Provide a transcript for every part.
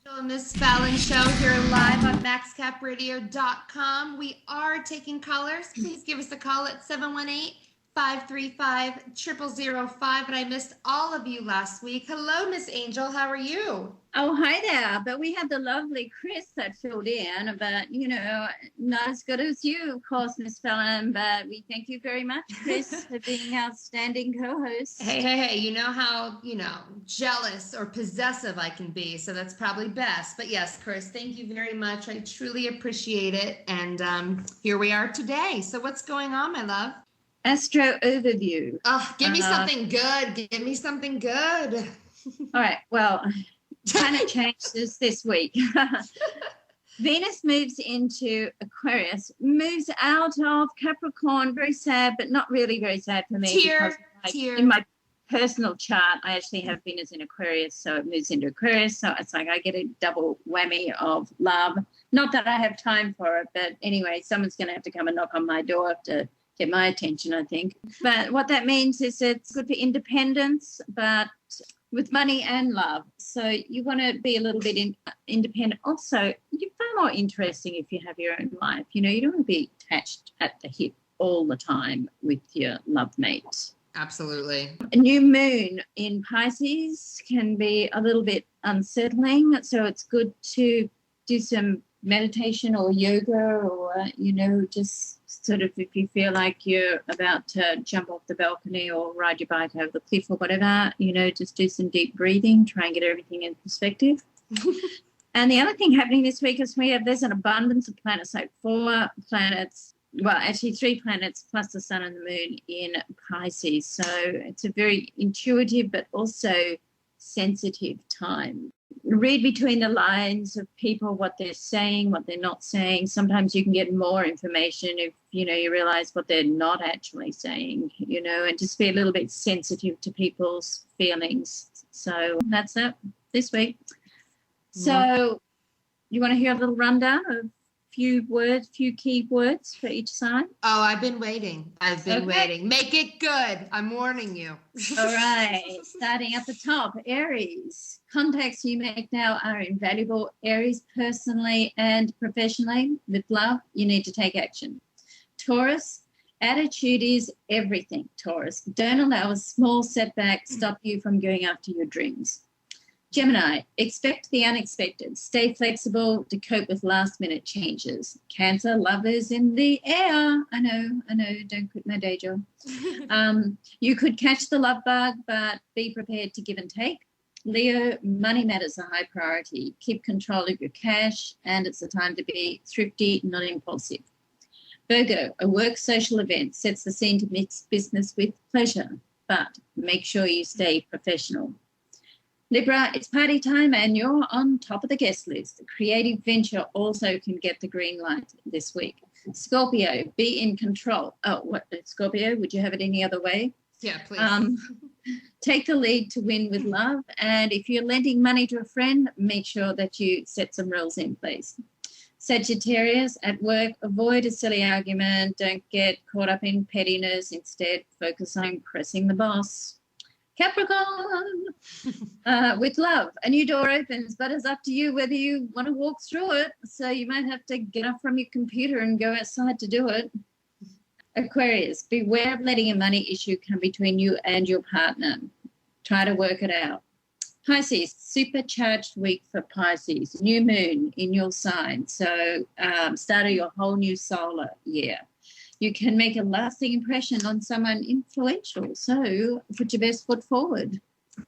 And Miss Fallon show here live on maxcapradio.com. We are taking callers. Please give us a call at 718-535-0005. And I missed all of you last week. Hello, Miss Angel. How are you? Oh, hi there. But we had the lovely Chris that filled in, but, not as good as you, of course, Miss Fallon. But we thank you very much, Chris, for being outstanding co-host. Hey, you know how, jealous or possessive I can be. So that's probably best. But yes, Chris, thank you very much. I truly appreciate it. And here we are today. So what's going on, my love? Astro overview. Oh, give me something good. Give me something good. All right. Well, planet changes this week. Venus moves into Aquarius, moves out of Capricorn. Very sad, but not really very sad for me. Tear. In my personal chart, I actually have Venus in Aquarius, so it moves into Aquarius. So it's like I get a double whammy of love. Not that I have time for it, but anyway, someone's going to have to come and knock on my door to get my attention, I think. But what that means is it's good for independence, but with money and love. So you want to be a little bit independent. Also, you're far more interesting if you have your own life. You don't want to be attached at the hip all the time with your love mate. Absolutely. A new moon in Pisces can be a little bit unsettling. So it's good to do some meditation or yoga or, just sort of if you feel like you're about to jump off the balcony or ride your bike over the cliff or whatever, just do some deep breathing, try and get everything in perspective. And the other thing happening this week is there's an abundance of planets, like 4 planets, well, actually 3 planets plus the sun and the moon in Pisces. So it's a very intuitive but also sensitive time. Read between the lines of people, what they're saying, what they're not saying. Sometimes you can get more information if, you realize what they're not actually saying, and just be a little bit sensitive to people's feelings. So that's it this week. So you want to hear a little rundown of few key words for each sign? Oh, I've been waiting. Waiting. Make it good. I'm warning you. All right. Starting at the top, Aries. Contacts you make now are invaluable. Aries, personally and professionally. With love, you need to take action. Taurus, attitude is everything, Taurus. Don't allow a small setback stop you from going after your dreams. Gemini, expect the unexpected. Stay flexible to cope with last-minute changes. Cancer, love is in the air. I know, don't quit my day job. You could catch the love bug, but be prepared to give and take. Leo, money matters a high priority. Keep control of your cash, and it's the time to be thrifty, not impulsive. Virgo, a work social event sets the scene to mix business with pleasure, but make sure you stay professional. Libra, it's party time and you're on top of the guest list. The creative venture also can get the green light this week. Scorpio, be in control. Oh, what, Scorpio, would you have it any other way? Yeah, please. Take the lead to win with love. And if you're lending money to a friend, make sure that you set some rules in place. Sagittarius, at work, avoid a silly argument. Don't get caught up in pettiness. Instead, focus on impressing the boss. Capricorn, with love, a new door opens, but it's up to you whether you want to walk through it. So you might have to get up from your computer and go outside to do it. Aquarius, beware of letting a money issue come between you and your partner. Try to work it out. Pisces, supercharged week for Pisces. New moon in your sign. So start of your whole new solar year. You can make a lasting impression on someone influential. So put your best foot forward.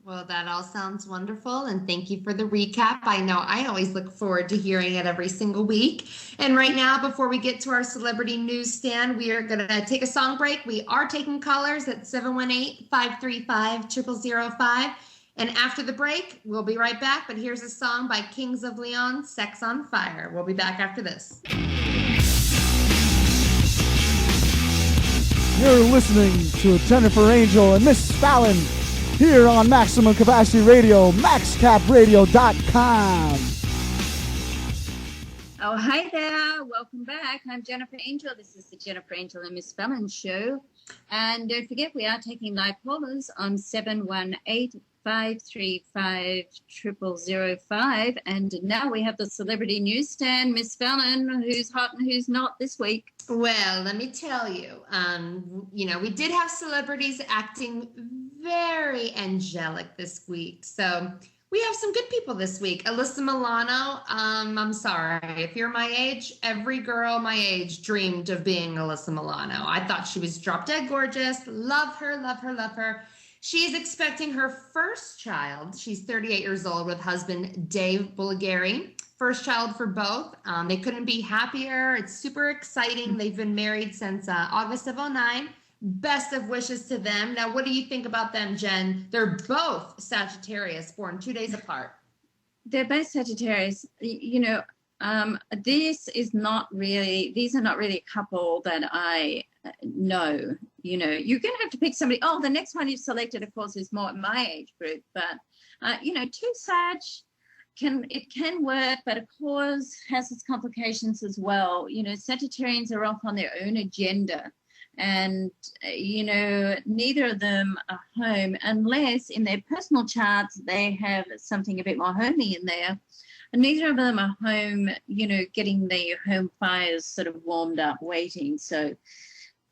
Well, that all sounds wonderful. And thank you for the recap. I know I always look forward to hearing it every single week. And right now, before we get to our celebrity newsstand, we are going to take a song break. We are taking callers at 718-535-0005. And after the break, we'll be right back. But here's a song by Kings of Leon, Sex on Fire. We'll be back after this. You're listening to Jennifer Angel and Miss Fallon here on Maximum Capacity Radio, maxcapradio.com. Oh, hi there. Welcome back. I'm Jennifer Angel. This is the Jennifer Angel and Miss Fallon show. And don't forget, we are taking live callers on 718 535-0005. And now we have the celebrity newsstand, Miss Fallon, who's hot and who's not this week. Well, let me tell you, we did have celebrities acting very angelic this week. So we have some good people this week. Alyssa Milano, I'm sorry. If you're my age, every girl my age dreamed of being Alyssa Milano. I thought she was drop dead gorgeous. Love her, love her, love her. She is expecting her first child. She's 38 years old with husband Dave Bulgari. First child for both. They couldn't be happier. It's super exciting. They've been married since August of 2009. Best of wishes to them. Now, what do you think about them, Jen? They're both Sagittarius, born 2 days apart. They're both Sagittarius. These are not really a couple that I know. You're going to have to pick somebody. Oh, the next one you've selected, of course, is more my age group. But, two Sag can work, but of course has its complications as well. Sagittarians are off on their own agenda. And, neither of them are home unless in their personal charts they have something a bit more homey in there. And neither of them are home, getting their home fires sort of warmed up, waiting. So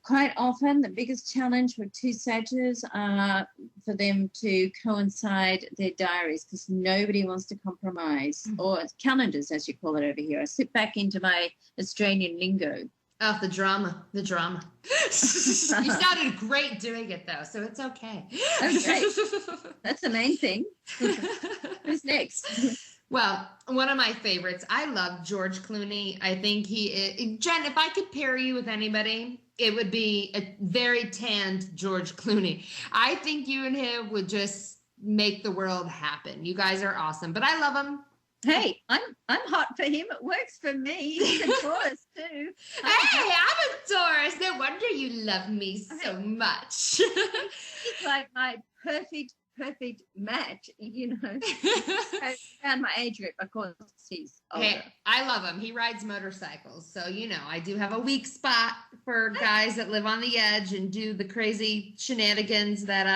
quite often the biggest challenge for two Sagittarians are for them to coincide their diaries because nobody wants to compromise, or calendars, as you call it over here. I slip back into my Australian lingo. Oh, the drama. You sounded great doing it, though, so it's okay. Okay. That's the main thing. Who's next? Well, one of my favorites. I love George Clooney. I think he is. Jen, if I could pair you with anybody, it would be a very tanned George Clooney. I think you and him would just make the world happen. You guys are awesome, but I love him. Hey, I'm hot for him. It works for me. He's a Taurus too. Hey, I'm a Taurus. No wonder you love me so much. He's like my perfect match, I found my age group. Of course, he's older. Hey, I love him. He rides motorcycles. So, I do have a weak spot for guys that live on the edge and do the crazy shenanigans that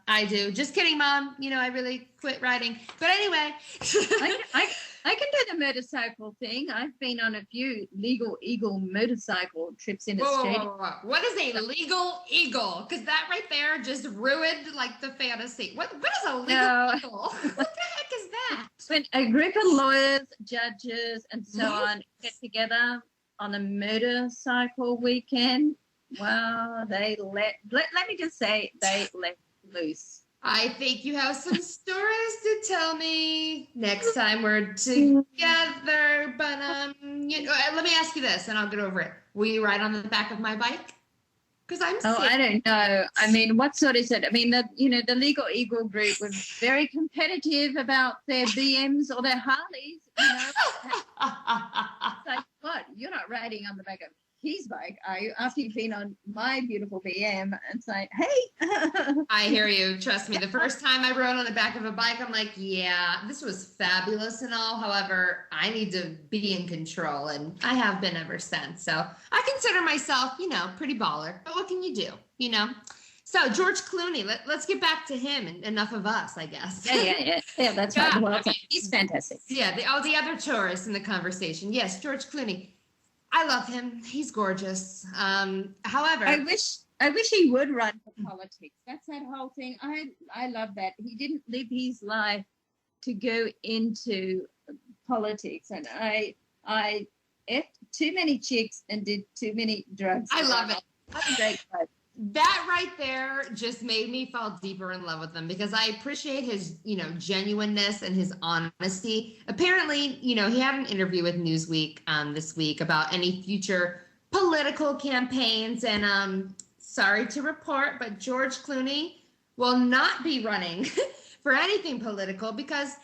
I do. Just kidding, Mom. I really quit riding. But anyway. I can do the motorcycle thing. I've been on a few legal eagle motorcycle trips in Australia. Whoa. What is a legal eagle? Because that right there just ruined the fantasy. What is a legal eagle? What the heck is that? When a group of lawyers, judges, and so on get together on a motorcycle weekend, well, they let me just say they let loose. I think you have some stories to tell me next time we're together. But let me ask you this, and I'll get over it. Will you ride on the back of my bike? Because I'm. Oh, I don't know. I mean, what sort is it? I mean, the Legal Eagle group was very competitive about their BMs or their Harleys. It's like, what? You're not riding on the back of his bike, are you? After you've been on my beautiful BM, it's like, hey. I hear you. Trust me. The first time I rode on the back of a bike, I'm like, yeah, this was fabulous and all. However, I need to be in control, and I have been ever since. So I consider myself, pretty baller. But what can you do, So George Clooney, let's get back to him and enough of us, I guess. Yeah, that's right. Well, he's fantastic. Yeah, the other tourists in the conversation. Yes, George Clooney. I love him. He's gorgeous. However, I wish he would run for politics. That's that whole thing. I love that. He didn't live his life to go into politics, and I effed too many chicks and did too many drugs. I love it. What a great guy. That right there just made me fall deeper in love with him because I appreciate his, genuineness and his honesty. Apparently, he had an interview with Newsweek this week about any future political campaigns. And sorry to report, but George Clooney will not be running for anything political because,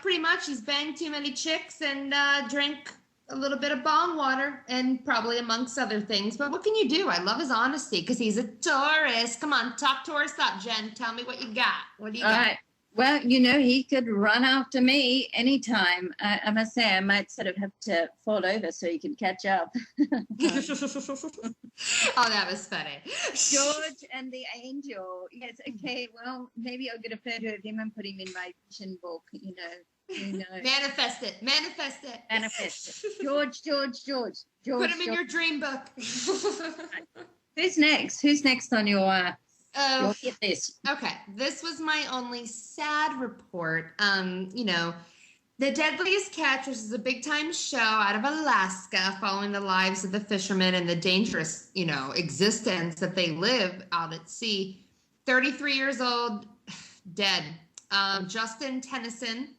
pretty much he's banged too many chicks and drank a little bit of bong water and probably amongst other things. But what can you do? I love his honesty because he's a Taurus. Come on, talk Taurus up, Jen. Tell me what you got. What do you got? All right. Well, he could run after me anytime. I must say, I might sort of have to fall over so he can catch up. Oh, that was funny. George and the angel. Yes, okay. Well, maybe I'll get a photo of him and put him in my vision book, Manifest it. Manifest it. Manifest it. George. Put him in your dream book. Who's next? Who's next on your Oh, hit list? okay. This was my only sad report. The Deadliest Catch, which is a big time show out of Alaska, following the lives of the fishermen and the dangerous, existence that they live out at sea. 33 years old, dead. Justin Tennyson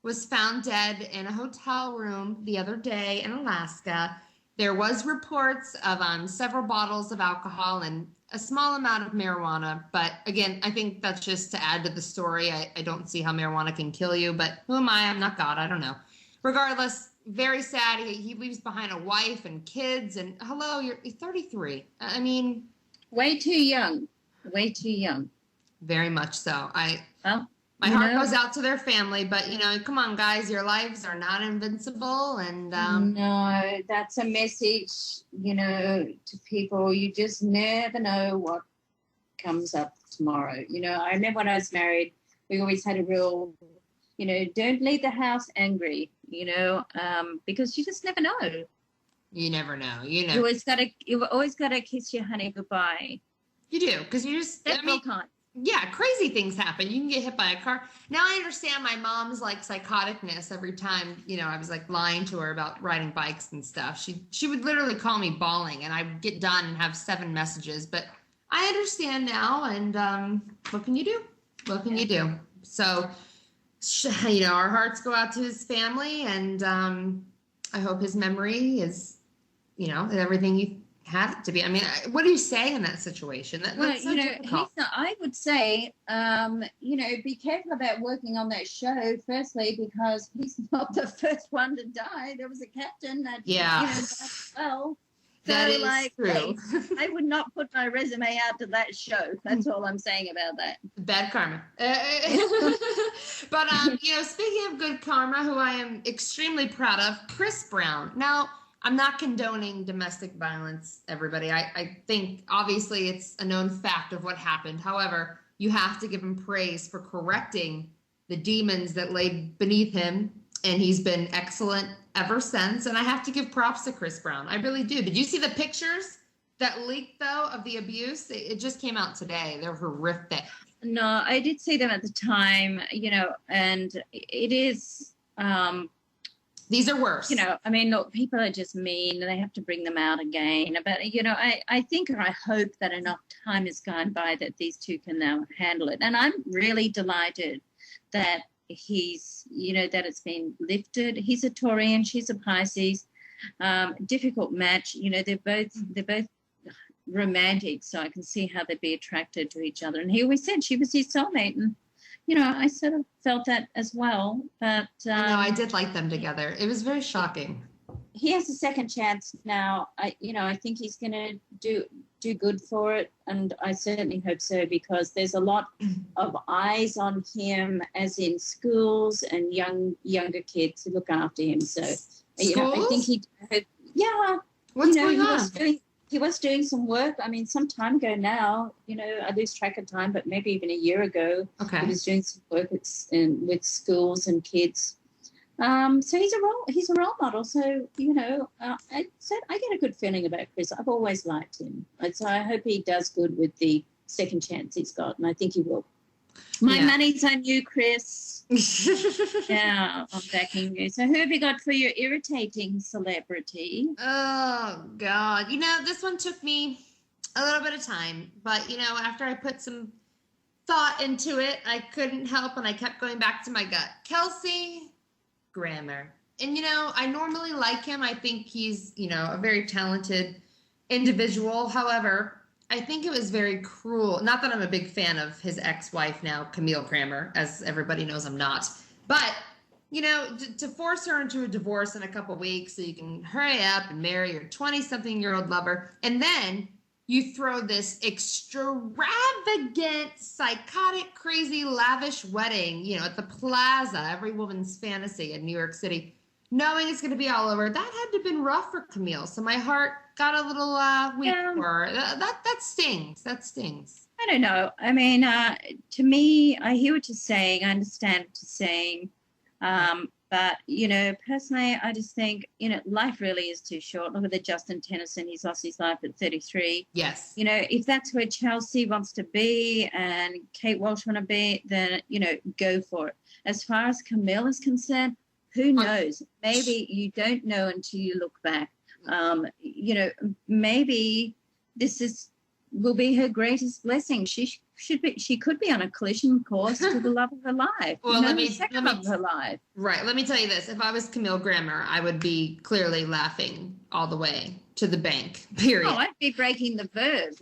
was found dead in a hotel room the other day in Alaska. There was reports of several bottles of alcohol and a small amount of marijuana. But again, I think that's just to add to the story. I don't see how marijuana can kill you, but who am I? I'm not God. I don't know. Regardless, very sad. He leaves behind a wife and kids. And hello, you're 33. I mean, way too young. Way too young. Very much so. My You heart know- goes out to their family, but come on, guys, your lives are not invincible, and No, that's a message, to people. You just never know what comes up tomorrow. I remember when I was married, we always had a rule, don't leave the house angry, because you just never know. you never know. You've always got to kiss your honey goodbye. You do, because you just. Several times. Yeah, crazy things happen. You can get hit by a car. Now I understand my mom's like psychoticness every time, I was like lying to her about riding bikes and stuff. She would literally call me bawling and I'd get done and have 7 messages. But I understand now, and what can you do? What can you do? So, our hearts go out to his family, and I hope his memory is, everything you have it to be. I mean, what do you say in that situation? That's so difficult. I would say, be careful about working on that show. Firstly, because he's not the first one to die. There was a captain that, died as well. That is true. Hey, I would not put my resume out to that show. That's all I'm saying about that. Bad karma. But, speaking of good karma, who I am extremely proud of, Chris Brown. Now, I'm not condoning domestic violence, everybody. I think, obviously, it's a known fact of what happened. However, you have to give him praise for correcting the demons that lay beneath him, and he's been excellent ever since. And I have to give props to Chris Brown. I really do. Did you see the pictures that leaked, though, of the abuse? It just came out today. They're horrific. No, I did see them at the time, and it is... These are worse. Look, people are just mean. They have to bring them out again. But, I think, or I hope that enough time has gone by that these two can now handle it. And I'm really delighted that he's, that it's been lifted. He's a Taurian, she's a Pisces. Difficult match. They're both romantic, so I can see how they'd be attracted to each other. And he always said she was his soulmate, and I sort of felt that as well. But I did like them together. It was very shocking. He has a second chance now. I think he's going to do good for it, and I certainly hope so, because there's a lot of eyes on him, as in schools and younger kids who look after him. So I think What's going on? He was doing some work. I mean, some time ago now, I lose track of time, but maybe even a year ago, Okay. he was doing some work with schools and kids. So he's a role model. So, I get a good feeling about Chris. I've always liked him. So I hope he does good with the second chance he's got, and I think he will. My money's on you, Chris. Yeah, I'm backing you. So who have you got for your irritating celebrity? Oh, God. This one took me a little bit of time. But, after I put some thought into it, I couldn't help, and I kept going back to my gut. Kelsey Grammer. And, I normally like him. I think he's, a very talented individual. However, I think it was very cruel. Not that I'm a big fan of his ex-wife now, Camille Grammer, as everybody knows I'm not. But, to force her into a divorce in a couple weeks so you can hurry up and marry your 20-something-year-old lover, and then you throw this extravagant, psychotic, crazy, lavish wedding, at the plaza, every woman's fantasy in New York City, knowing it's going to be all over. That had to have been rough for Camille. So my heart got a little weak for her. That stings. That stings. I don't know. I mean, to me, I hear what you're saying. I understand what you're saying. But, personally, I just think, life really is too short. Look at the Justin Tennyson. He's lost his life at 33. Yes. If that's where Chelsea wants to be and Kate Walsh want to be, then, go for it. As far as Camille is concerned, who knows? Maybe you don't know until you look back. Maybe this will be her greatest blessing. She could be on a collision course to the love of her life. Well, love of her life. Right. Let me tell you this. If I was Camille Grammer, I would be clearly laughing all the way to the bank, period. Oh, I'd be breaking the verb,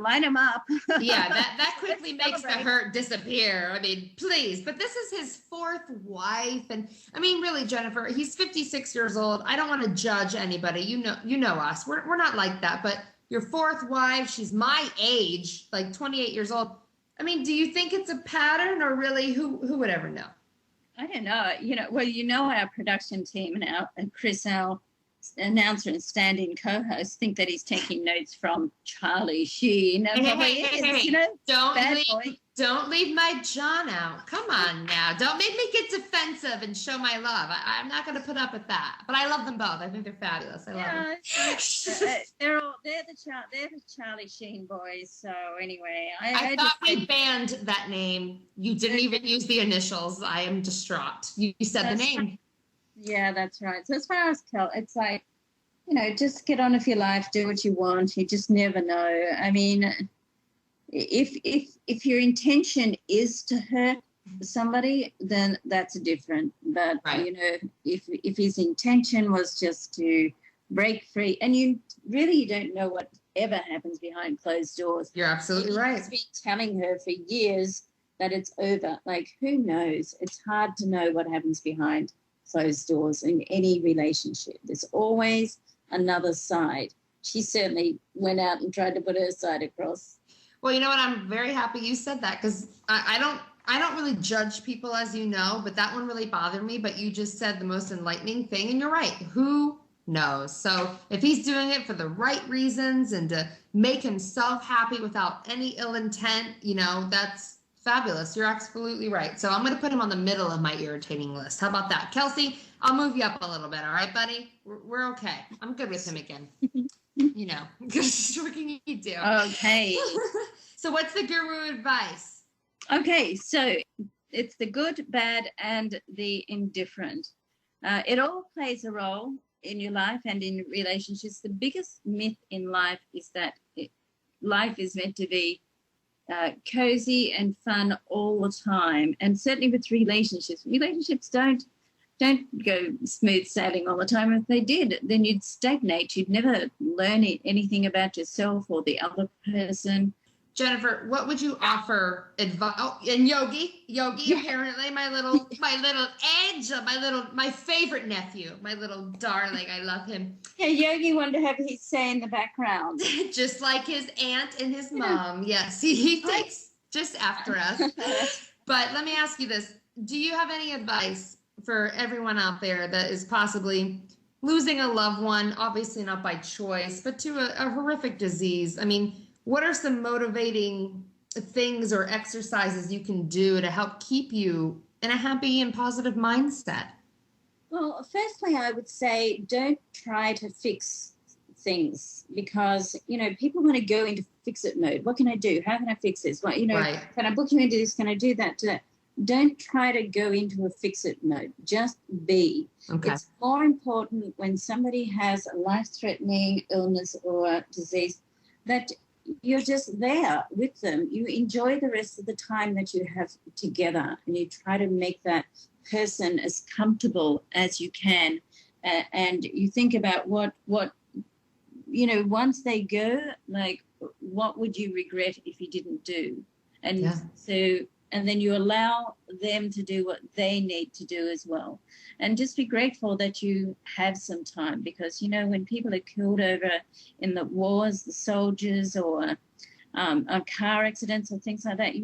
light them up. Yeah, that quickly makes the hurt disappear. I mean, please. But this is his fourth wife. And I mean, really, Jennifer, he's 56 years old. I don't want to judge anybody. You know us. We're not like that. But your fourth wife, she's my age, like 28 years old. I mean, do you think it's a pattern, or really who would ever know? I don't know. Our production team and Chris, our announcer and stand-in co-host, think that he's taking notes from Charlie Sheen. Hey, don't leave my John out. Come on now. Don't make me get defensive and show my love. I'm not going to put up with that. But I love them both. I think they're fabulous. I love them. They're the Charlie Sheen boys. So anyway, I thought we banned that name. You didn't even use the initials. I am distraught. You said the name. Right. Yeah, that's right. So as far as Kel, it's like, just get on with your life, do what you want. You just never know. I mean, if your intention is to hurt somebody, then that's different. But right. If his intention was just to break free, and you don't know whatever happens behind closed doors. You're absolutely right. He's been telling her for years that it's over. Like, who knows? It's hard to know what happens behind closed doors in any relationship. There's always another side. She certainly went out and tried to put her side across. Well, you know what? I'm very happy you said that, because I don't really judge people, as you know, but that one really bothered me. But you just said the most enlightening thing, and you're right. Who knows? So if he's doing it for the right reasons and to make himself happy without any ill intent, that's fabulous. You're absolutely right. So I'm going to put him on the middle of my irritating list. How about that? Kelsey, I'll move you up a little bit. All right, buddy? We're okay. I'm good with him again. What can you do? Okay. So what's the guru advice? Okay, so it's the good, bad, and the indifferent. It all plays a role in your life and in relationships. The biggest myth in life is that life is meant to be cozy and fun all the time, and certainly with relationships don't go smooth sailing all the time. If they did, then you'd stagnate. You'd never learn anything about yourself or the other person. Jennifer, what would you offer advice? Oh, and Yogi, apparently my little angel, my favorite nephew, my little darling. I love him. Yeah, Yogi wanted to have his say in the background. Just like his aunt and his mom. Yes, he takes just after us. But let me ask you this. Do you have any advice for everyone out there that is possibly losing a loved one, obviously not by choice, but to a horrific disease? I mean, what are some motivating things or exercises you can do to help keep you in a happy and positive mindset? Well, firstly, I would say don't try to fix things, because, people want to go into fix-it mode. What can I do? How can I fix this? Well, right. Can I book you into this? Can I do that? Don't try to go into a fix-it mode. Just be. Okay. It's more important when somebody has a life-threatening illness or disease that you're just there with them. You enjoy the rest of the time that you have together, and you try to make that person as comfortable as you can. And you think about what once they go, like, what would you regret if you didn't do? And so and then you allow them to do what they need to do as well. And just be grateful that you have some time, because, you know, when people are killed over in the wars, the soldiers, or on car accidents or things like that,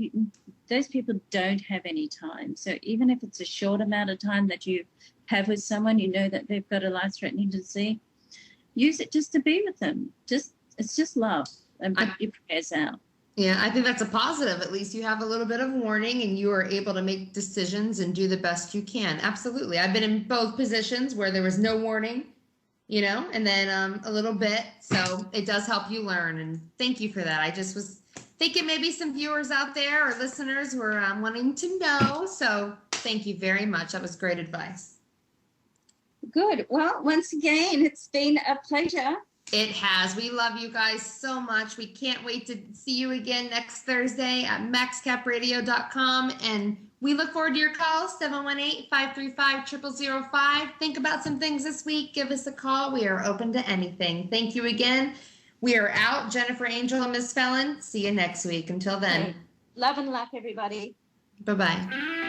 those people don't have any time. So even if it's a short amount of time that you have with someone, you know that they've got a life-threatening disease, use it just to be with them. It's just love, and put your prayers out. Yeah, I think that's a positive. At least you have a little bit of warning and you are able to make decisions and do the best you can. Absolutely. I've been in both positions where there was no warning, you know, and then a little bit. So it does help you learn. And thank you for that. I just was thinking maybe some viewers out there or listeners who are wanting to know. So thank you very much. That was great advice. Good. Well, once again, it's been a pleasure. It has. We love you guys so much. We can't wait to see you again next Thursday at maxcapradio.com. And we look forward to your calls, 718-535-0005. Think about some things this week. Give us a call. We are open to anything. Thank you again. We are out. Jennifer Angel and Miss Fallon. See you next week. Until then. Love and luck, everybody. Bye-bye.